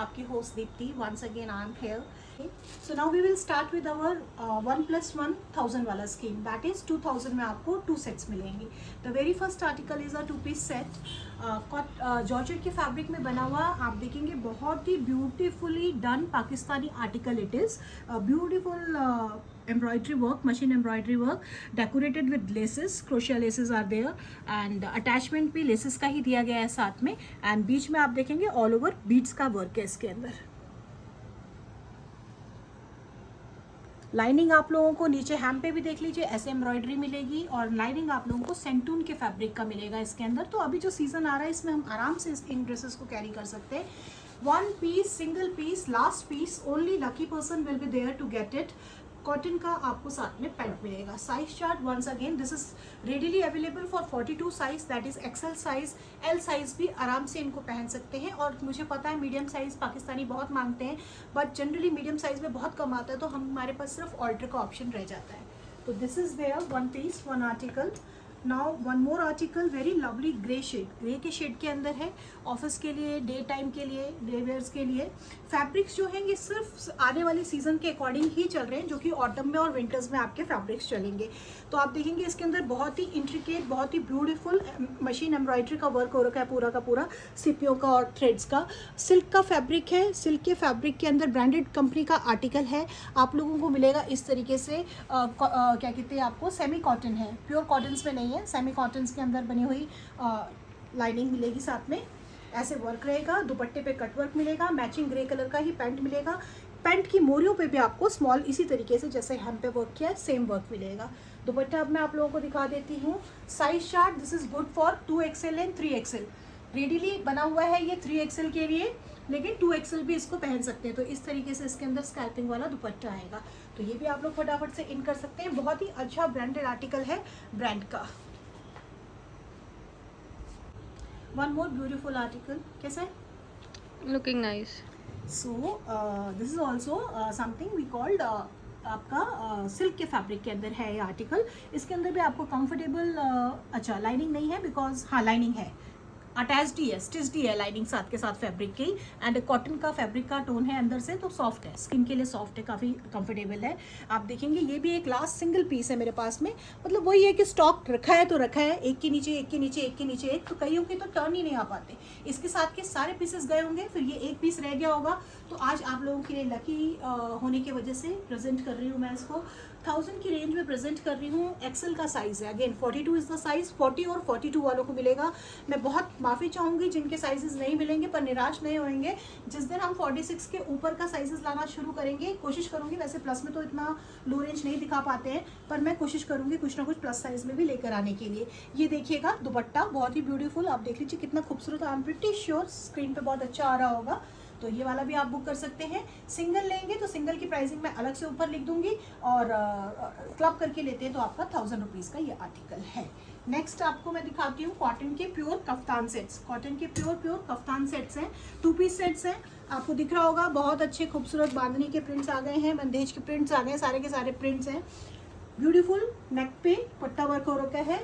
आपकी host Deepti. Once again I am here. So now we will start with our 1+1,000 वाला scheme. That is 2000 में आपको 2 sets मिलेंगे. The very first article is a 2-piece set. Georgette के fabric में बना हुआ. आप देखेंगे बहुत ही beautifully done Pakistani article it is. Beautiful embroidery work, machine embroidery work, decorated with laces, crochet laces are there, and attachment भी laces का ही दिया गया है साथ में. and बीच में आप देखेंगे all over beads का work है इसके अंदर. लाइनिंग आप लोगों को नीचे हैम पे भी देख लीजिए ऐसे एम्ब्रॉयडरी मिलेगी, और लाइनिंग आप लोगों को सेंटून के फैब्रिक का मिलेगा इसके अंदर. तो अभी जो सीजन आ रहा है इसमें हम आराम से इन ड्रेसेस को कैरी कर सकते हैं. 1 piece, single piece, last piece, only lucky person will be there to get it. Cotton का आपको साथ में पैंट मिलेगा. Size chart once again this is readily available for 42 size, that is XL size. L size भी आराम से इनको पहन सकते हैं. और मुझे पता है मीडियम साइज पाकिस्तानी बहुत मांगते हैं, बट जनरली मीडियम साइज में बहुत कम आता है, तो हमारे पास सिर्फ ऑल्टर का ऑप्शन रह जाता है. तो this is there 1 piece 1 article. Now one more article, very lovely grey shade, grey के शेड के अंदर है. ऑफिस के लिए, डे टाइम के लिए, डे वेयर्स के लिए. फैब्रिक्स जो हैं ये सिर्फ आने वाले सीजन के अकॉर्डिंग ही चल रहे हैं, जो कि ऑटम में और विंटर्स में आपके फैब्रिक्स चलेंगे. तो आप देखेंगे इसके अंदर बहुत ही इंट्रिकेट, बहुत ही ब्यूटीफुल मशीन एम्ब्रॉयडरी का वर्क हो रखा है पूरा का पूरा, सीपियों का और थ्रेड्स का. सिल्क का फैब्रिक है. सिल्क के फैब्रिक के अंदर ब्रांडेड कंपनी का आर्टिकल है. आप लोगों को मिलेगा इस तरीके से. क्या कहते हैं, आपको सेमी कॉटन है, प्योर कॉटन्स में नहीं है, सेमी कॉटन्स के अंदर बनी हुई लाइनिंग मिलेगी साथ में. ऐसे वर्क रहेगा. दुपट्टे पे कट वर्क मिलेगा. मैचिंग ग्रे कलर का ही पैंट मिलेगा. पैंट की मोरियों पे भी आपको स्मॉल इसी तरीके से जैसे हम पे वर्क किया है सेम वर्क मिलेगा. दुपट्टा अब मैं आप लोगों को दिखा देती हूँ. Size chart, this is good for 2XL and 3XL. Readily बना हुआ है ये 3XL के लिए, लेकिन 2XL भी इसको पहन सकते हैं. तो इस तरीके से इसके अंदर स्कैल्पिंग वाला दुपट्टा आएगा. तो ये भी आप लोग फटाफट से इन कर सकते हैं. बहुत ही अच्छा ब्रांडेड आर्टिकल है ब्रांड का. One more beautiful article. कैसा है? Looking nice. So this is also something we called आपका सिल्क के फैब्रिक के अंदर है ये आर्टिकल. इसके अंदर भी आपको कंफर्टेबल अच्छा लाइनिंग नहीं है, बिकॉज हाँ लाइनिंग है, अटैच्ड ही है, स्टिच्ड ही है लाइनिंग साथ के साथ फैब्रिक की. एंड कॉटन का फैब्रिक का टोन है अंदर से, तो सॉफ्ट है, स्किन के लिए सॉफ्ट है, काफ़ी कंफर्टेबल है. आप देखेंगे ये भी एक लास्ट सिंगल पीस है मेरे पास में. मतलब वही है कि स्टॉक रखा है तो रखा है, एक के नीचे एक के नीचे एक के नीचे एक, तो कईयों के तो टर्न ही नहीं आ पाते. इसके साथ के सारे पीसेस गए होंगे, फिर ये एक पीस रह गया होगा. तो आज आप लोगों के लिए लकी होने की वजह से प्रेजेंट कर रही हूँ मैं इसको. 1000 की रेंज में प्रेजेंट कर रही हूँ. एक्सेल का साइज़ है. Again 42 is the size. 40 और 42 वालों को मिलेगा. मैं बहुत माफ़ी चाहूँगी जिनके साइजेस नहीं मिलेंगे, पर निराश नहीं होंगे. जिस दिन हम 46 के ऊपर का साइजेस लाना शुरू करेंगे, कोशिश करूँगी. वैसे प्लस में तो इतना लो रेंज नहीं दिखा पाते हैं, पर मैं कोशिश करूँगी कुछ ना कुछ प्लस साइज़ में भी लेकर आने के लिए. ये देखिएगा दुपट्टा बहुत ही ब्यूटीफुल. आप देख लीजिए कितना खूबसूरत. I am pretty sure screen पर बहुत अच्छा आ रहा होगा. तो ये वाला भी आप बुक कर सकते हैं. सिंगल लेंगे तो सिंगल की प्राइसिंग मैं अलग से ऊपर लिख दूंगी, और क्लब करके लेते हैं तो आपका 1000 रुपीज़ का ये आर्टिकल है. नेक्स्ट आपको मैं दिखाती हूँ कॉटन के प्योर कफ्तान सेट्स. कॉटन के प्योर कफ्तान सेट्स हैं. 2 पीस सेट्स हैं. आपको दिख रहा होगा बहुत अच्छे खूबसूरत बांधनी के प्रिंट्स आ गए हैं, बंदेज के प्रिंट्स आ गए हैं, सारे के सारे प्रिंट्स हैं. ब्यूटीफुल. नेक पे पट्टा वर्क हो रखा है,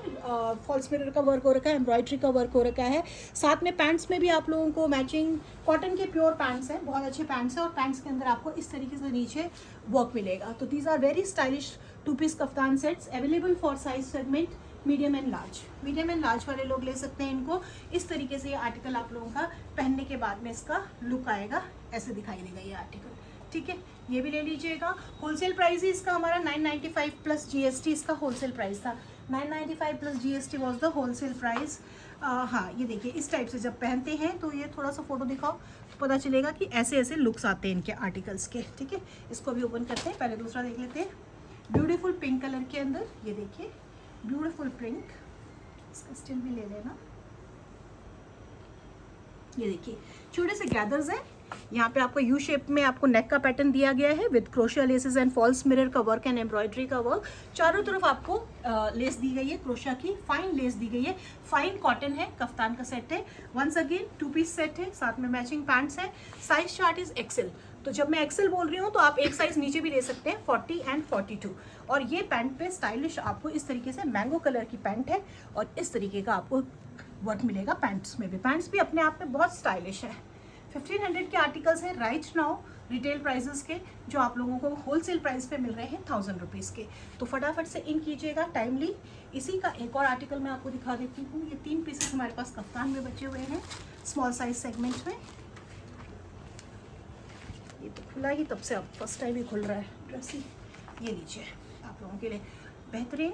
फॉल्स मिरर का वर्क हो रखा है, एम्ब्रॉयडरी का वर्क हो रखा है. साथ में पैंट्स में भी आप लोगों को मैचिंग कॉटन के प्योर पैंट्स हैं, बहुत अच्छे पैंट्स हैं. और पैंट्स के अंदर आपको इस तरीके से नीचे वर्क मिलेगा. तो these are very stylish 2 piece kaftan sets available for size segment medium and large. Medium and large वाले लोग ले सकते हैं इनको. इस तरीके से ये आर्टिकल आप लोगों का पहनने के बाद में इसका लुक आएगा, ऐसे दिखाई देगा ये आर्टिकल. ठीक है, ये भी ले लीजिएगा. होलसेल प्राइस ही इसका हमारा 995 प्लस GST इसका होलसेल प्राइस था. 995 plus GST was the wholesale price. हाँ ये देखिए इस टाइप से जब पहनते हैं तो ये थोड़ा सा फोटो दिखाओ तो पता चलेगा कि ऐसे ऐसे लुक्स आते हैं इनके आर्टिकल्स के. ठीक है, इसको भी ओपन करते हैं. पहले दूसरा देख लेते हैं. ब्यूटीफुल पिंक कलर के अंदर, ये देखिए ब्यूटीफुल पिंक. इसका स्टिल भी ले लेना. ये देखिए छोटे से गैदर्स हैं. यहाँ पे आपको यू शेप में आपको नेक का पैटर्न दिया गया है with crochet laces and false mirror का वर्क एंड एम्ब्रॉयडरी का वर्क. चारों तरफ आपको लेस दी गई है, क्रोशिया की फाइन लेस दी गई है. फाइन कॉटन है, कफ्तान का सेट है. वंस अगेन 2 पीस सेट है, साथ में मैचिंग पैंट्स है. Size chart is XL. तो जब मैं एक्सेल बोल रही हूँ तो आप एक साइज नीचे भी ले सकते हैं, 40 एंड 42. और ये पैंट पे स्टाइलिश आपको इस तरीके से मैंगो कलर की पैंट है, और इस तरीके का आपको वर्क मिलेगा पैंट्स में भी. पैंट्स भी अपने आप में बहुत स्टाइलिश है. 1500 के आर्टिकल्स हैं राइट नाउ रिटेल प्राइसेस के, जो आप लोगों को होलसेल प्राइस पे मिल रहे हैं 1000 रुपीज़ के। तो फटाफट से इन कीजिएगा टाइमली। इसी का एक और आर्टिकल मैं आपको दिखा देती हूँ। ये 3 पीसेस हमारे पास कफ्तान में बचे हुए हैं स्मॉल साइज सेगमेंट में। ये तो खुला ही तब से, अब फर्स्ट टाइम ही खुल रहा है ड्रेस ही। ये लीजिए आप लोगों के लिए बेहतरीन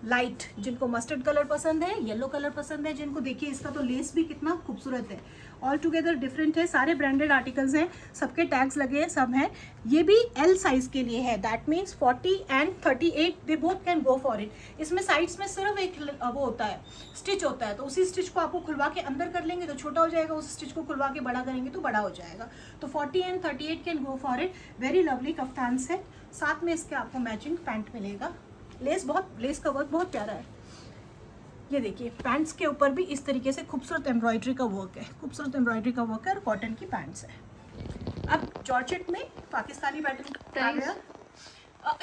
लाइट, जिनको मस्टर्ड कलर पसंद है, येलो कलर पसंद है जिनको, देखिए इसका तो लेस भी कितना खूबसूरत है, ऑल टुगेदर डिफरेंट है। सारे ब्रांडेड आर्टिकल्स हैं, सबके टैग्स लगे हैं, सब हैं। ये भी एल साइज के लिए है, that means 40 and 38 they both can go for it. इसमें साइड्स में सिर्फ एक वो होता है, स्टिच होता है, तो उसी स्टिच को आपको खुलवा के अंदर कर लेंगे तो छोटा हो जाएगा, उस स्टिच को खुलवा के बड़ा करेंगे तो बड़ा हो जाएगा। तो 40 and 38 can go for it. Very lovely kaftan set, साथ में इसके आपको मैचिंग पैंट मिलेगा। लेस का वर्क बहुत प्यारा है। ये देखिए पैंट्स के ऊपर भी इस तरीके से खूबसूरत एम्ब्रॉयडरी का वर्क है, खूबसूरत एम्ब्रॉयडरी का वर्क है और कॉटन की पैंट्स है। अब जॉर्जेट में पाकिस्तानी पैटर्न आ गया।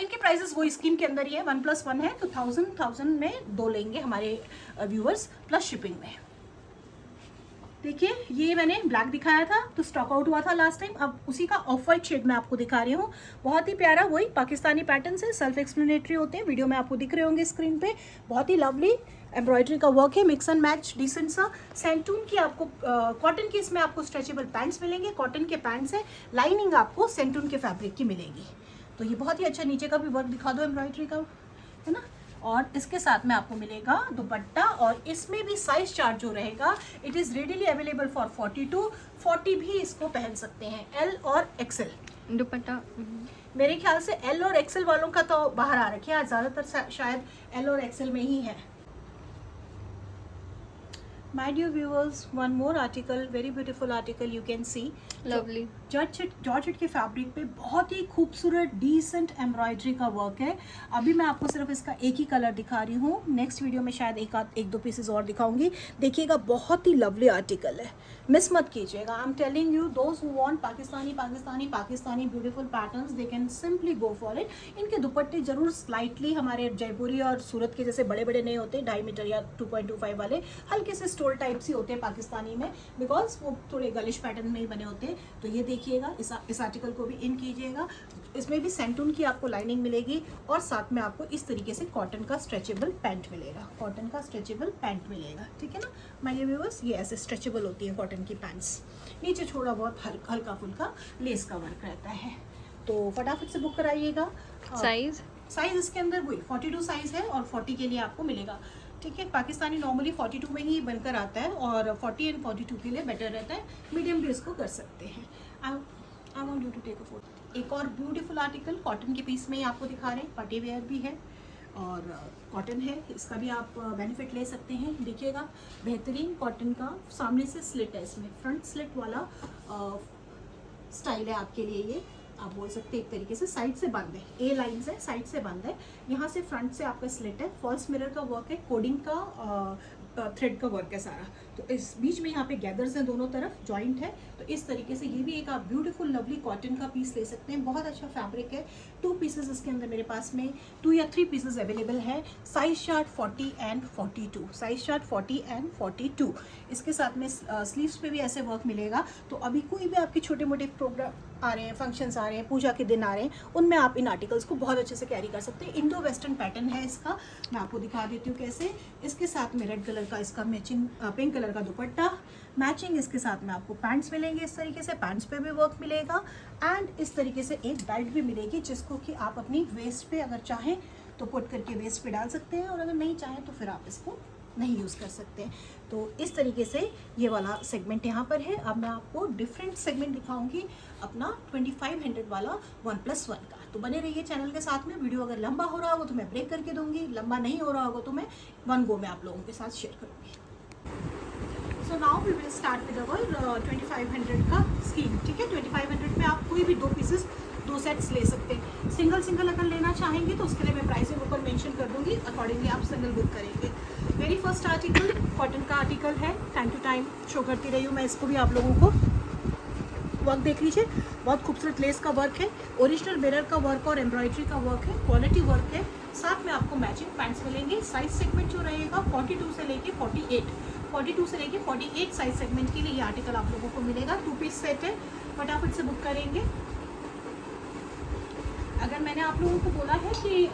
इनके प्राइसेस वो स्कीम के अंदर ही है, 1+1 है, तो 1000 में 2 लेंगे हमारे व्यूअर्स प्लस शिपिंग में। देखिए ये मैंने ब्लैक दिखाया था तो स्टॉक आउट हुआ था लास्ट टाइम, अब उसी का ऑफ वाइट शेड मैं आपको दिखा रही हूँ। बहुत ही प्यारा, वही पाकिस्तानी पैटर्न से सेल्फ एक्सप्लेनेटरी होते हैं, वीडियो में आपको दिख रहे होंगे स्क्रीन पे। बहुत ही लवली एम्ब्रॉयडरी का वर्क है, मिक्स एंड मैच डिसेंट सा। सैंटून की आपको कॉटन की इसमें आपको स्ट्रेचेबल पैंट्स मिलेंगे, कॉटन के पैंट्स है, लाइनिंग आपको सैंटून के फैब्रिक की मिलेगी। तो ये बहुत ही अच्छा, नीचे का भी वर्क दिखा दो एम्ब्रॉयडरी का, है ना। और इसके साथ में आपको मिलेगा दुपट्टा, और इसमें भी साइज चार्ट जो रहेगा it is readily available for 42, 40 भी इसको पहन सकते हैं, एल और एक्सेल। दुपट्टा मेरे ख्याल से एल और एक्सेल वालों का तो बाहर आ रखे हैं आज, ज़्यादातर शायद एल और एक्सेल में ही है। My dear viewers, one more article, very beautiful article you can see. Lovely georgette के फैब्रिक पे बहुत ही खूबसूरत डिसेंट एम्ब्रॉयडरी का वर्क है। अभी मैं आपको सिर्फ इसका एक ही कलर दिखा रही हूँ, नेक्स्ट वीडियो में शायद एक दो पीसेस और दिखाऊंगी। देखिएगा बहुत ही लवली आर्टिकल है, मिस मत कीजिएगा। I am telling you, those who want Pakistani beautiful patterns they can simply go for it. इनके दुपट्टे जरूर स्लाइटली हमारे जयपुरी और सूरत के जैसे बड़े बड़े नहीं होते, 2.5 मीटर या 2.25 वाले, हल्के से स्टोल टाइप से होते हैं पाकिस्तानी में, बिकॉज वो थोड़े गलिश पैटर्न में ही बने होते हैं। तो ये देखिएगा, इस आर्टिकल को भी इन कीजिएगा। इसमें भी सैंटून की आपको लाइनिंग मिलेगी और साथ में आपको इस तरीके से कॉटन का स्ट्रेचेबल पैंट मिलेगा, कॉटन का स्ट्रेचेबल पैंट मिलेगा, ठीक है ना माय डियर व्यूअर्स। ये ऐसे स्ट्रेचेबल होती है कॉटन की पैंट्स, नीचे थोड़ा बहुत हल्का फुल्का लेस का वर्क रहता है। तो फटाफट से बुक कराइएगा। साइज इसके अंदर वही 42 साइज है और 40 के लिए आपको मिलेगा, ठीक है। पाकिस्तानी नॉर्मली 42 में ही बनकर आता है और 40 एंड 42 के लिए बेटर रहता है, मीडियम भी इसको कर सकते हैं। I want you to take a photo. एक और ब्यूटीफुल आर्टिकल कॉटन के पीस में ही आपको दिखा रहे हैं, पार्टी वेयर भी है और कॉटन है, इसका भी आप बेनिफिट ले सकते हैं। देखिएगा बेहतरीन कॉटन का, सामने से स्लिट है, इसमें फ्रंट स्लिट वाला स्टाइल है आपके लिए। ये आप बोल सकते हैं एक तरीके से साइड से बंद है, ए लाइन से साइड से बंद है, यहाँ से फ्रंट से आपका स्लिट है, फॉल्स मिरर का वर्क है, कोडिंग का थ्रेड का वर्क है सारा। तो इस बीच में यहाँ पे गैदर्स हैं, दोनों तरफ जॉइंट है। तो इस तरीके से ये भी एक आप ब्यूटीफुल लवली कॉटन का पीस ले सकते हैं, बहुत अच्छा फैब्रिक है। 2 पीसेस इसके अंदर मेरे पास में 2 या 3 पीसेस अवेलेबल है। Size chart 40 and 42, size chart 40 and 42। इसके साथ में स्लीव्स पे भी ऐसे वर्क मिलेगा। तो अभी कोई भी आपके छोटे मोटे प्रोग्राम आ रहे हैं, फंक्शंस आ रहे हैं, पूजा के दिन आ रहे हैं, उनमें आप इन आर्टिकल्स को बहुत अच्छे से कैरी कर सकते हैं। इंडो वेस्टर्न पैटर्न है इसका, मैं आपको दिखा देती हूँ कैसे। इसके साथ में रेड कलर का इसका मैचिंग, पिंक कलर का दुपट्टा मैचिंग, इसके साथ में आपको पैंट्स मिलेंगे इस तरीके से, पैंट्स पे भी वर्क मिलेगा एंड इस तरीके से एक बेल्ट भी मिलेगी, जिसको कि आप अपनी वेस्ट पे अगर चाहें तो पुट करके वेस्ट पे डाल सकते हैं और अगर नहीं चाहें तो फिर आप इसको नहीं यूज़ कर सकते हैं। तो इस तरीके से ये वाला सेगमेंट यहाँ पर है। अब मैं आपको डिफरेंट सेगमेंट दिखाऊंगी अपना 2500 वाला 1+1 का। तो बने रहिए चैनल के साथ में। वीडियो अगर लंबा हो रहा होगा तो मैं ब्रेक करके दूंगी, लंबा नहीं हो रहा होगा तो मैं 1 गो में आप लोगों के साथ शेयर करूँगी। So now we will start with our 2500 का स्कीम, ठीक है। 2500 में आप कोई भी 2 पीसेस 2 सेट्स ले सकते हैं। सिंगल अगर लेना चाहेंगे तो उसके लिए मैं प्राइसिंग ऊपर मेंशन कर दूंगी, अकॉर्डिंगली आप सिंगल बुक करेंगे। वेरी फर्स्ट आर्टिकल कॉटन का आर्टिकल है, टाइम टू टाइम शो करती रही हूँ मैं इसको भी आप लोगों को। वर्क देख लीजिए, बहुत खूबसूरत लेस का वर्क है, ओरिजिनल मिरर का वर्क और एम्ब्रॉयडरी का वर्क है, क्वालिटी वर्क है। साथ में आपको मैचिंग पैंट्स मिलेंगे। साइज सेगमेंट जो रहेगा 42 से लेके 42 से लेके 48 साइज सेगमेंट के लिए ये आर्टिकल आप लोगों को मिलेगा। 2 पीस सेट है, फटाफट से बुक करेंगे। अगर मैंने आप लोगों को बोला है कि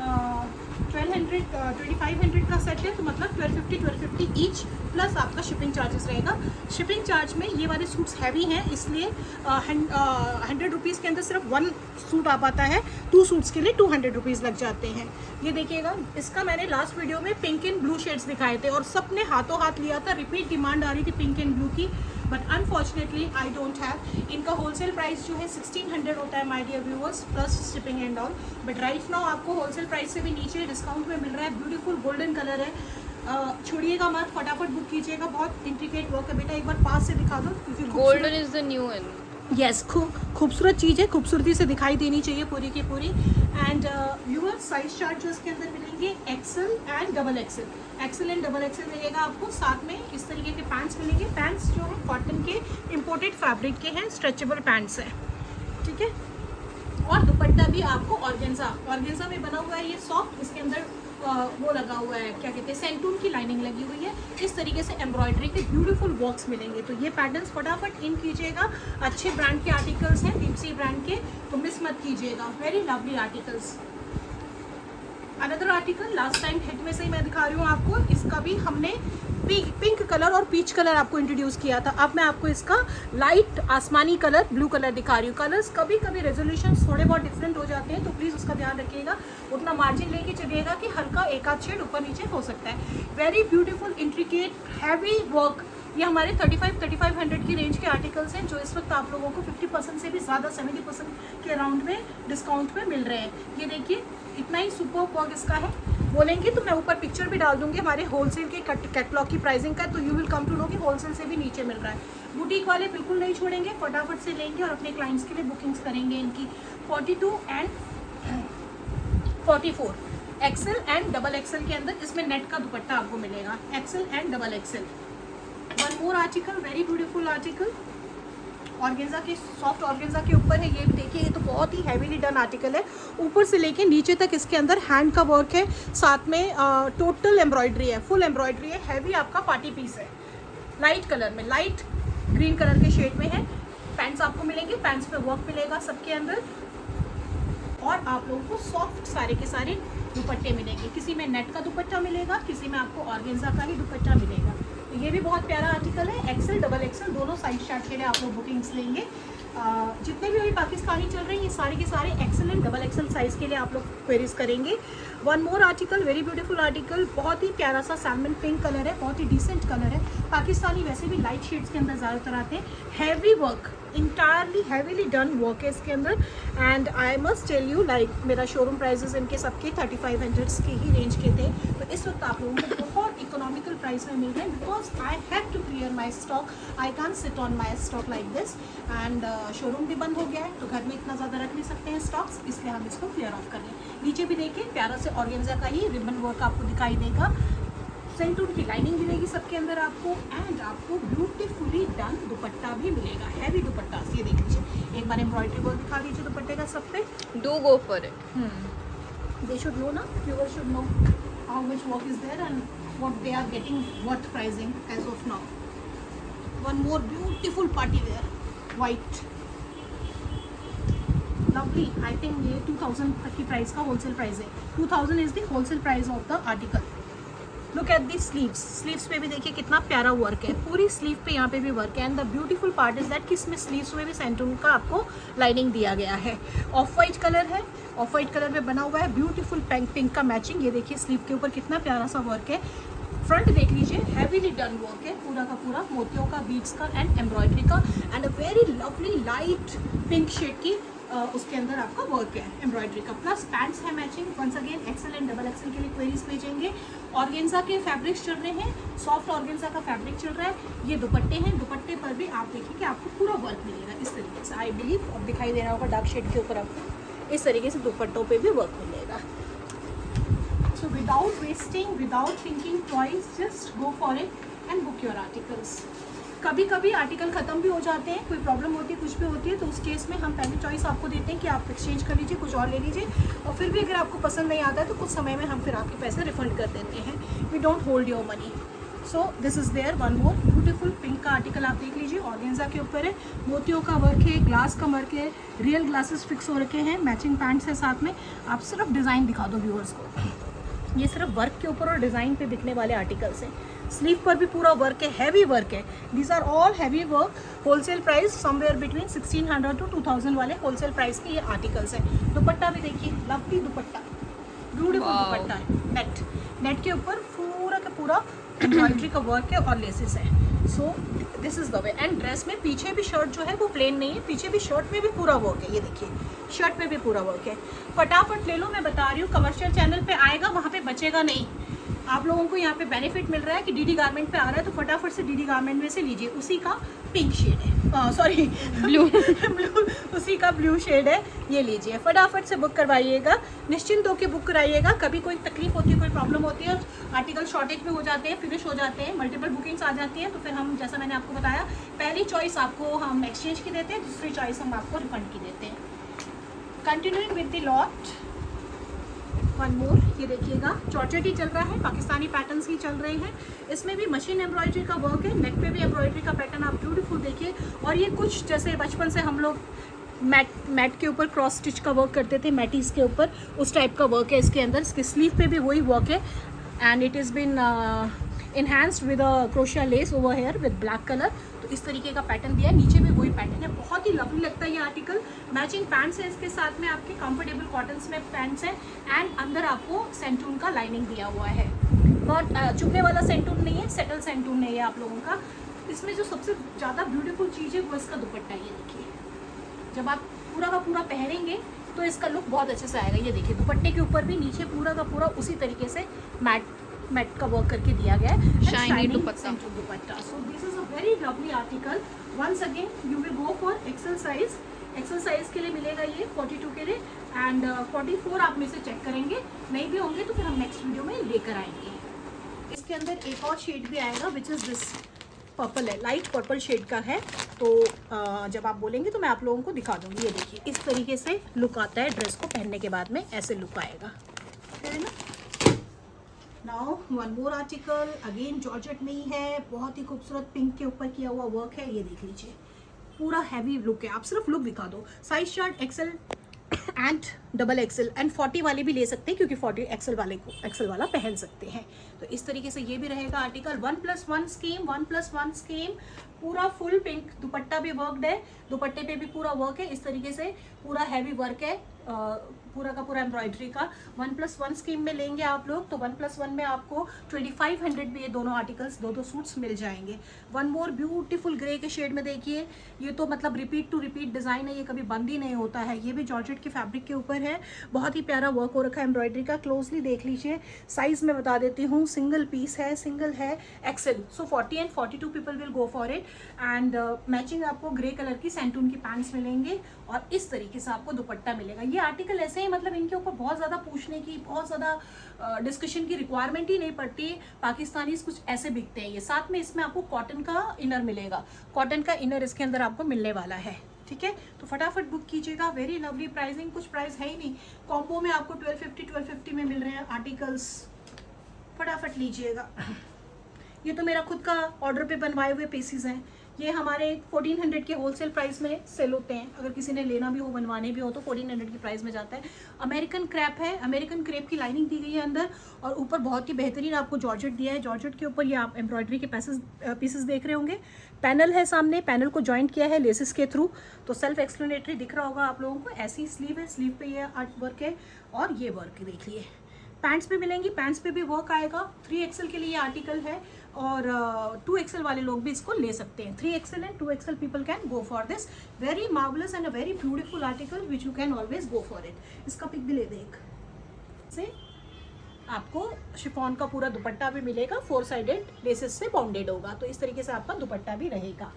2500 का सेट है तो मतलब 1250 ईच प्लस आपका शिपिंग चार्जेस रहेगा। शिपिंग चार्ज में ये वाले सूट्स हैवी हैं, इसलिए 100 रुपीज़ के अंदर सिर्फ 1 सूट आ पाता है। 2 सूट्स के लिए 200 रुपीज़ लग जाते हैं। ये देखिएगा, इसका मैंने लास्ट वीडियो में पिंक एंड ब्लू शेड्स दिखाए थे और सबने हाथों हाथ लिया था। रिपीट डिमांड आ रही थी पिंक एंड ब्लू की, but unfortunately I don't have. इनका होलसेल प्राइस जो है 1600 होता है my dear viewers, plus shipping and all. But right now आपको होलसेल प्राइस से भी नीचे डिस्काउंट में मिल रहा है। ब्यूटीफुल गोल्डन कलर है, छोड़िएगा मत, फटाफट बुक कीजिएगा। बहुत इंट्रिकेट वर्क है बेटा, एक बार पास से दिखा दो क्योंकि golden is the new in. Yes, खूबसूरत चीज़ है, खूबसूरती से दिखाई देनी चाहिए पूरी की पूरी। एंड व्यूअर्स साइज चार्ट जो इसके अंदर मिलेंगे XL and double XL, XL and double XL मिलेगा आपको। साथ में इस तरीके के पैंट्स मिलेंगे। पैंट्स जो है कॉटन के इम्पोर्टेड फैब्रिक के हैं, स्ट्रेचेबल पैंट्स हैं, ठीक है। और दुपट्टा भी आपको ऑर्गेन्जा में बना हुआ है, ये सॉफ्ट, इसके अंदर वो लगा हुआ है, क्या कहते हैं, सेंटून की लाइनिंग लगी हुई है। इस तरीके से एम्ब्रॉयडरी के ब्यूटीफुल वर्क्स मिलेंगे। तो ये पैटर्न्स फटाफट इन कीजिएगा। अच्छे ब्रांड के आर्टिकल्स हैं, दीप्सी ब्रांड के, तो मिस मत कीजिएगा। Very lovely articles. Another article last time hit में से ही मैं दिखा रही हूँ आपको। इसका भी हमने पिंक कलर और पीच कलर आपको इंट्रोड्यूस किया था। अब मैं आपको इसका लाइट आसमानी कलर, ब्लू कलर दिखा रही हूँ। कलर्स कभी कभी रेजोल्यूशन थोड़े बहुत डिफरेंट हो जाते हैं, तो प्लीज़ उसका ध्यान रखिएगा। उतना मार्जिन लेके चलिएगा कि हल्का एक आध शेड ऊपर नीचे हो सकता है। Very beautiful intricate heavy work. ये हमारे 3500 की रेंज के आर्टिकल्स हैं जो इस वक्त आप लोगों को 50% से भी ज़्यादा, 70% के अराउंड में डिस्काउंट में मिल रहे हैं। ये देखिए, इतना ही सुपर वर्क इसका है। बोलेंगे तो मैं ऊपर पिक्चर भी डाल दूंगी हमारे होलसेल के कैटलॉग की प्राइसिंग का, तो you will come to know कि होलसेल से भी नीचे मिल रहा है। बुटीक वाले बिल्कुल नहीं छोड़ेंगे, फटाफट से लेंगे और अपने क्लाइंट्स के लिए बुकिंग्स करेंगे। इनकी 42 and 44 XL and double XL के अंदर इसमें नेट का दुपट्टा आपको मिलेगा। XL and double XL. One more article, very beautiful article, organza के, सॉफ्ट ऑर्गेन्जा के ऊपर है। ये भी देखिए, ये तो बहुत ही हैवीली डन आर्टिकल है। ऊपर से लेके नीचे तक इसके अंदर हैंड का वर्क है, साथ में टोटल एम्ब्रॉयडरी है, फुल एम्ब्रॉयडरी है। हैवी आपका पार्टी पीस है, लाइट कलर में, लाइट ग्रीन कलर के शेड में है। पैंट्स आपको मिलेंगे, पैंट्स पे वर्क मिलेगा सबके अंदर। और आप लोगों को सॉफ्ट सारे के सारे दुपट्टे मिलेंगे। किसी में नेट का दुपट्टा मिलेगा, किसी में आपको ऑर्गेन्जा का ही दुपट्टा मिलेगा। तो ये भी बहुत प्यारा आर्टिकल है। एक्सेल डबल एक्सेल दोनों साइज चार्ट के लिए आप लोग बुकिंग्स लेंगे। जितने भी अभी पाकिस्तानी चल रहे हैं ये सारे के सारे XL and double XL size के लिए आप लोग क्वेरीज करेंगे। One more article, very beautiful article, बहुत ही प्यारा सा सैल्मन पिंक कलर है, बहुत ही डिसेंट कलर है। पाकिस्तानी वैसे भी लाइट शेड्स के अंदर ज़्यादातर आते हैं। Heavy work, entirely heavily done work है इसके अंदर। And I must tell you, like मेरा शोरूम प्राइजेस इनके सबके 3500 के ही रेंज के थे, तो इस वक्त आप लोगों को बहुत इकोनॉमिकल प्राइस में मिल रहे हैं। Because I have to clear my stock, I can't sit on my stock like this. And showroom भी बंद हो गया है, तो घर में इतना ज़्यादा रख नहीं सकते हैं स्टॉक्स, इसलिए हम इसको क्लियर ऑफ कर रहे हैं। नीचे भी देखिए, प्यारा से ऑर्गेन्जा का ही रिबन वर्क आपको दिखाई देगा। सेंटून की लाइनिंग मिलेगी सबके अंदर आपको। एंड आपको ब्यूटीफुली डन दुपट्टा भी मिलेगा, हैवी दुपट्टा। ये देख लीजिए, एक बार एम्ब्रॉयडरी वर्क दिखा दीजिए दुपट्टे का सब पे। Do go for it. They should know ना, viewer should know how much work is there and what they are getting, what pricing as of now. One more beautiful party wear, white, lovely. I think ये 2000 तक की price का wholesale price है। 2000 is the wholesale price of the article. Look at the sleeves, sleeves पे भी देखिए कितना प्यारा वर्क है। पूरी स्लीव पे यहाँ पे भी वर्क है। And the beautiful part is that कि इसमें स्लीव्स में भी सेंटून का आपको लाइनिंग दिया गया है। ऑफ वाइट कलर है, ऑफ वाइट कलर में बना हुआ है। ब्यूटीफुल पिंक का मैचिंग। ये देखिए स्लीव के ऊपर कितना प्यारा सा वर्क है। फ्रंट देख लीजिए, हैवीली डन वर्क है पूरा का पूरा, मोतियों का, बीड्स का एंड एम्ब्रॉयडरी का। And a very lovely light pink shade की उसके अंदर आपका वर्क है एम्ब्रॉयडरी का। प्लस पैंट्स है matching. Once again XL and double XL के लिए क्वेरीज भेजेंगे। ऑर्गेन्जा के फैब्रिक्स चल रहे हैं, सॉफ्ट ऑर्गेन्जा का फैब्रिक चल रहा है। ये दुपट्टे हैं, दुपट्टे पर भी आप देखिए कि आपको पूरा वर्क मिलेगा इस तरीके से। आई बिलीव अब दिखाई दे रहा होगा डार्क शेड के ऊपर आपको इस तरीके से दुपट्टों पे भी वर्क मिलेगा। So without wasting, without thinking twice, just go for it and book your articles. कभी कभी आर्टिकल ख़त्म भी हो जाते हैं, कोई प्रॉब्लम होती है, कुछ भी होती है, तो उस केस में हम पहली चॉइस आपको देते हैं कि आप एक्सचेंज कर लीजिए, कुछ और ले लीजिए, और फिर भी अगर आपको पसंद नहीं आता है तो कुछ समय में हम फिर आपके पैसे रिफंड कर देते हैं। We don't hold your money. So this is there one more beautiful pink का आर्टिकल, आप देख लीजिए, ऑर्गेन्जा के ऊपर है, मोतियों का वर्क है, ग्लास का वर्क है, रियल ग्लासेस फिक्स हो रखे हैं, मैचिंग पैंट्स है साथ में। आप सिर्फ डिज़ाइन दिखा दो व्यूअर्स को, ये सिर्फ वर्क के ऊपर और डिज़ाइन पे बिकने वाले आर्टिकल्स हैं। स्लीव पर भी पूरा वर्क है, हैवी वर्क है, these are all heavy work. Wholesale price somewhere between 1600 to 2000 वाले होलसेल प्राइस के ये आर्टिकल्स हैं। दुपट्टा भी देखिए, लवली दुपट्टा, ब्यूटीफुल दुपट्टा है, नेट के ऊपर पूरा का पूरा एम्ब्रॉयडरी का वर्क है और लेसेस है। सो this is the way. And dress में पीछे भी शर्ट जो है वो प्लेन नहीं है, पीछे भी शर्ट में भी पूरा वर्क है, ये देखिए शर्ट में भी पूरा वर्क है। फटाफट ले लो, मैं बता रही हूँ, कमर्शियल चैनल पे आएगा, वहाँ पे बचेगा नहीं। आप लोगों को यहाँ पे बेनिफिट मिल रहा है कि डीडी गारमेंट पे आ रहा है, तो फटाफट से डीडी गारमेंट में से लीजिए। उसी का पिंक शेड है, सॉरी ब्लू ब्लू, उसी का ब्लू शेड है, ये लीजिए। फटाफट से बुक करवाइएगा, निश्चिंत होकर बुक कराइएगा। कभी कोई तकलीफ होती है, कोई प्रॉब्लम होती है, आर्टिकल शॉर्टेज में हो जाते हैं, फिनिश हो जाते हैं, मल्टीपल बुकिंग्स आ जाती हैं, तो फिर हम, जैसा मैंने आपको बताया, पहली चॉइस आपको हम एक्सचेंज की देते हैं, दूसरी चॉइस हम आपको रिफंड की देते हैं। Continuing with the lot, one more, ये देखिएगा, जॉर्जेट ही चल रहा है, पाकिस्तानी पैटर्न्स ही चल रहे हैं। इसमें भी मशीन एम्ब्रॉयडरी का वर्क है, नेक पे भी एम्ब्रॉयडरी का पैटर्न आप ब्यूटीफुल देखिए। और ये कुछ जैसे बचपन से हम लोग मैट के ऊपर क्रॉस स्टिच का वर्क करते थे, मैटीज के ऊपर, उस टाइप का वर्क है इसके अंदर। इसके स्लीव पे भी वही वर्क है, and it is been enhanced with a crochet less over here with black colour. तो इस तरीके का पैटर्न दिया है, नीचे भी वही पैटर्न है, बहुत ही लवली लगता है ये आर्टिकल। मैचिंग पैंट्स है इसके साथ में, आपके कंफर्टेबल कॉटन्स में पैंट्स हैं, एंड अंदर आपको सेंटून का लाइनिंग दिया हुआ है। और चुभने वाला सेंटून नहीं है, सेटल सेंटून है ये आप लोगों का। इसमें जो सबसे ज़्यादा ब्यूटीफुल चीज़ है वो इसका दुपट्टा, ये देखिए, जब आप पूरा का पूरा पहनेंगे तो इसका लुक बहुत अच्छे से आएगा। ये देखिए, दुपट्टे के ऊपर भी नीचे पूरा का पूरा उसी तरीके से मैट का वर्क करके दिया गया है, shiny dupatta. So this is a very lovely article. Once again you will go for XL size. XL size के लिए मिलेगा ये 42 के लिए, एंड 44 आप में से चेक करेंगे, नहीं भी होंगे तो फिर हम नेक्स्ट वीडियो में लेकर आएंगे। इसके अंदर एक और शेड भी आएगा, विच इज़ दिस पर्पल है, लाइट पर्पल शेड का है। तो जब आप बोलेंगे तो मैं आप लोगों को दिखा दूंगी। ये देखिए, इस तरीके से लुक आता है ड्रेस को पहनने के बाद में, ऐसे लुक आएगा, है ना। Now one more article, again georgette में ही है, बहुत ही खूबसूरत पिंक के ऊपर किया हुआ वर्क है, ये देख लीजिए, पूरा हैवी लुक है। आप सिर्फ लुक दिखा दो। Size chart XL and double XL and 40 वाले भी ले सकते हैं, क्योंकि 40 एक्सेल वाले को एक्सेल वाला पहन सकते हैं। तो इस तरीके से ये भी रहेगा आर्टिकल। 1+1 स्कीम, 1+1 स्कीम, पूरा फुल पिंक, दुपट्टा भी वर्कड है, दुपट्टे पे भी पूरा वर्क है, इस तरीके से पूरा हैवी वर्क है, पूरा का पूरा एम्ब्रॉयडरी का। 1+1 स्कीम में लेंगे आप लोग तो 1+1 में आपको 2500 में ये दोनों आर्टिकल्स, दो सूट्स मिल जाएंगे। वन मोर ब्यूटीफुल ग्रे के शेड में देखिए, ये तो मतलब रिपीट टू रिपीट डिज़ाइन है, ये कभी बंद ही नहीं होता है। ये भी जॉर्जेट के फैब्रिक के ऊपर है, बहुत ही प्यारा वर्क हो रखा है एम्ब्रॉयडरी का। क्लोजली देख लीजिए, साइज में बता देती हूँ, सिंगल पीस है, सिंगल है, XL. So 40 and 42 people will go for it. And matching आपको ग्रे कलर की सैंटून की पैंट्स मिलेंगे, और इस तरीके से आपको दुपट्टा मिलेगा। ये आर्टिकल ऐसे ही, मतलब इनके ऊपर बहुत ज़्यादा पूछने की, बहुत ज़्यादा डिस्कशन की रिक्वायरमेंट ही नहीं पड़ती। पाकिस्तानी कुछ ऐसे बिकते हैं ये। साथ में इसमें आपको कॉटन का इनर मिलेगा, कॉटन का इनर इसके अंदर आपको मिलने वाला है, ठीक है। तो फटाफट बुक कीजिएगा। वेरी लवली प्राइसिंग, कुछ प्राइस है ही नहीं, कॉम्बो में आपको 1250 में मिल रहे हैं आर्टिकल्स, फटाफट लीजिएगा। ये तो मेरा खुद का ऑर्डर पे बनवाए हुए पीसीज हैं, ये हमारे 1400 के होलसेल प्राइस में सेल होते हैं। अगर किसी ने लेना भी हो, बनवाने भी हो, तो 1400 की प्राइस में जाता है। अमेरिकन क्रैप है, अमेरिकन क्रेप की लाइनिंग दी गई है अंदर, और ऊपर बहुत ही बेहतरीन आपको जॉर्जेट दिया है। जॉर्जेट के ऊपर ये आप एम्ब्रॉयडरी के पीसेस देख रहे होंगे। पैनल है सामने, पैनल को जॉइंट किया है लेसेस के थ्रू, तो सेल्फ एक्सप्लेनेटरी दिख रहा होगा आप लोगों को। ऐसी स्लीव है, स्लीव पे ये आर्ट वर्क है, और ये वर्क देखिए। पैंट्स पे मिलेंगी, पैंट्स पे भी वर्क आएगा। 3XL के लिए ये आर्टिकल है, और 2XL वाले लोग भी इसको ले सकते हैं। 3XL and 2XL people can go for this. Very marvellous and a very beautiful article which you can always go for it. इसका पिक भी ले देख से आपको शिफॉन का पूरा दुपट्टा भी मिलेगा, 4 साइडेड लेसेस से बाउंडेड होगा, तो इस तरीके से आपका दुपट्टा भी रहेगा।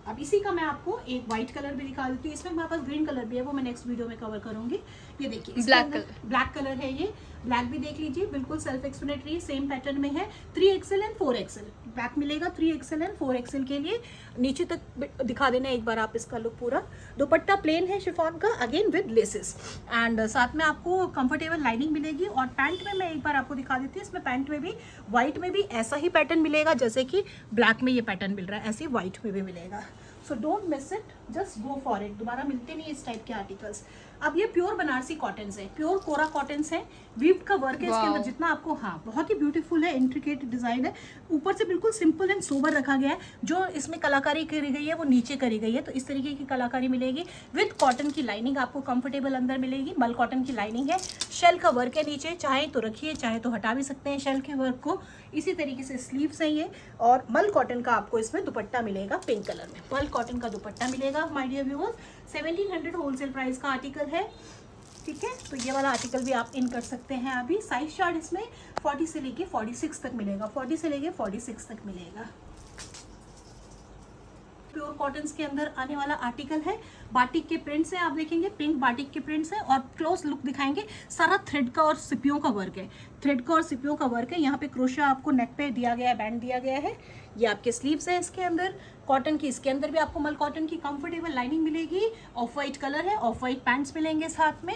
अब इसी का मैं आपको एक वाइट कलर भी दिखा देती हूँ। इसमें हमारे पास ग्रीन कलर भी है, वो मैं नेक्स्ट वीडियो में कवर करूंगी। ये देखिए, ब्लैक कलर है ये, ब्लैक भी देख लीजिए, बिल्कुल सेल्फ एक्सप्लेनेटरी, सेम पैटर्न में है। 3XL एंड 4XL बैक मिलेगा, 3XL एंड 4XL के लिए। नीचे तक दिखा देना एक बार आप इसका लुक पूरा। दुपट्टा प्लेन है शिफॉन का, अगेन विद लेसेस, एंड साथ में आपको कंफर्टेबल लाइनिंग मिलेगी। और पैंट में मैं एक बार आपको दिखा देती हूँ, इसमें पैंट में भी व्हाइट में भी ऐसा ही पैटर्न मिलेगा जैसे कि ब्लैक में ये पैटर्न मिल रहा है, ऐसे ही व्हाइट में भी मिलेगा। So don't miss it, just go for it. दोबारा मिलते नहीं इस टाइप के आर्टिकल्स। अब ये प्योर बनारसी कॉटन्स है, प्योर कोरा कॉटन्स है, वीव्ड का वर्क है इसके अंदर जितना आपको, हाँ बहुत ही ब्यूटीफुल है, इंट्रिकेट डिजाइन है। ऊपर से बिल्कुल सिंपल एंड सोबर रखा गया है, जो इसमें कलाकारी करी गई है वो नीचे करी गई है, तो इस तरीके की कलाकारी मिलेगी। विद कॉटन की लाइनिंग आपको कंफर्टेबल अंदर मिलेगी, मल कॉटन की लाइनिंग है, शेल का वर्क है नीचे, चाहे तो रखिए चाहे तो हटा भी सकते हैं शेल के वर्क को। इसी तरीके से स्लीव्स है ये, और मल कॉटन का आपको इसमें दुपट्टा मिलेगा पिंक कलर में, मल कॉटन का दुपट्टा मिलेगा my dear viewers. 1700 wholesale price का आर्टिकल है, ठीक है। तो ये वाला आर्टिकल भी आप इन कर सकते हैं। अभी साइज चार्ट इसमें 40 से लेके 46 तक मिलेगा, 40 से लेके 46 तक मिलेगा। प्योर कॉटन्स के अंदर आने वाला आर्टिकल है, बाटिक के प्रिंट्स हैं, आप देखेंगे पिंक बाटिक के प्रिंट्स हैं, और क्लोज लुक दिखाएंगे। सारा थ्रेड का और सिपियों का वर्क है, थ्रेड का और सिपियों का वर्क है। यहाँ पे क्रोशिया आपको नेक पे दिया गया है, बैंड दिया गया है। ये आपके स्लीव्स है इसके अंदर, कॉटन की, इसके अंदर भी आपको मल कॉटन की कंफर्टेबल लाइनिंग मिलेगी। ऑफ वाइट कलर है, ऑफ वाइट पैंट्स मिलेंगे साथ में,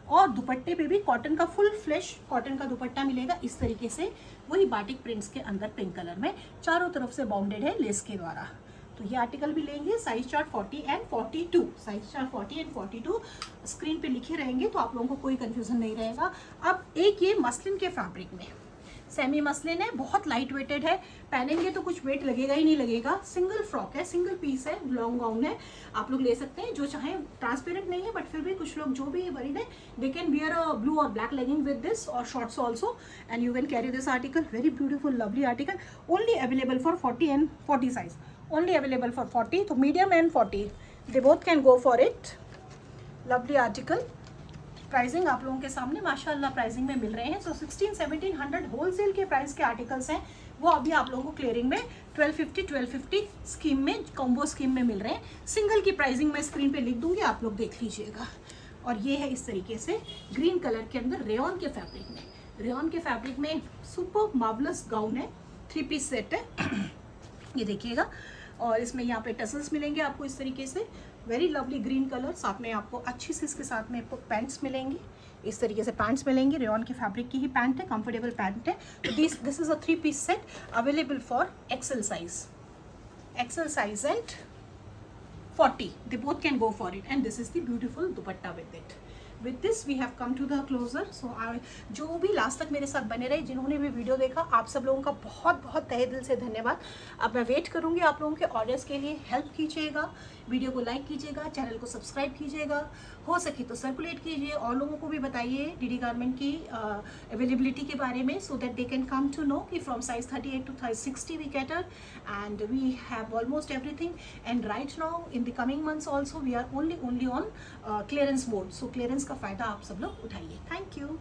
और दुपट्टे पे भी कॉटन का फुल फ्लैश कॉटन का दुपट्टा मिलेगा इस तरीके से, वही बाटिक प्रिंट्स के अंदर पिंक कलर में, चारों तरफ से बाउंडेड है लेस के द्वारा। तो ये आर्टिकल भी लेंगे। Size chart 40 and 42, size chart 40 and 42 screen पे लिखे रहेंगे, तो आप लोगों को कोई कंफ्यूजन नहीं रहेगा। अब एक ये मसलिन के फैब्रिक में, सेमी मसलिन है, बहुत लाइट वेटेड है, पहनेंगे तो कुछ वेट लगेगा ही नहीं लगेगा। सिंगल फ्रॉक है, सिंगल पीस है, लॉन्ग गाउन है, आप लोग ले सकते हैं जो चाहें। ट्रांसपेरेंट नहीं है बट फिर भी कुछ लोग जो भी वरीड है, they can wear a blue और ब्लैक लेगिंग विद दिस और shorts also, and you can carry this article. Very beautiful lovely article, only available for 40 and 40 size, only available for 40, तो medium and 40 they both can go for it. Lovely article, pricing आप लोगों के सामने माशाल्लाह pricing में मिल रहे हैं। सो 1600-1700 होलसेल के प्राइस के आर्टिकल्स हैं, वो अभी आप लोगों को क्लियरिंग में 1250 स्कीम में, कॉम्बो स्कीम में मिल रहे हैं। सिंगल की प्राइसिंग मैं स्क्रीन पे लिख दूंगी, आप लोग देख लीजिएगा। और ये है इस तरीके से ग्रीन कलर के अंदर रेयॉन के फैब्रिक में, रेयॉन के फैब्रिक में सुपर मार्वलस गाउन है, 3 पीस सेट है ये देखिएगा। और इसमें यहाँ पे टसल्स मिलेंगे आपको इस तरीके से, वेरी लवली ग्रीन कलर, साथ में आपको अच्छी से इसके साथ में पैंट्स मिलेंगी, इस तरीके से पैंट्स मिलेंगी। रेयॉन के फैब्रिक की ही पैंट है, कंफर्टेबल पैंट है। तो this is a 3 piece set available for XL size and 40, they both can go for it, and this is the beautiful dupatta with it. With this we have come to the closer. So जो भी last तक मेरे साथ बने रहे, जिन्होंने भी video देखा, आप सब लोगों का बहुत बहुत तहे दिल से धन्यवाद। अब मैं वेट करूँगी आप लोगों के ऑर्डर्स के लिए। हेल्प कीजिएगा, वीडियो को लाइक कीजिएगा, चैनल को सब्सक्राइब कीजिएगा, हो सके तो सर्कुलेट कीजिए, और लोगों को भी बताइए डीडी गारमेंट की अवेलेबिलिटी के बारे में, so that they can come to know कि from size 38 to size 60 we cater, and we have almost everything. And right now in the coming months also we are only on clearance mode, so clearance का फ़ायदा आप सब लोग उठाइए। Thank you.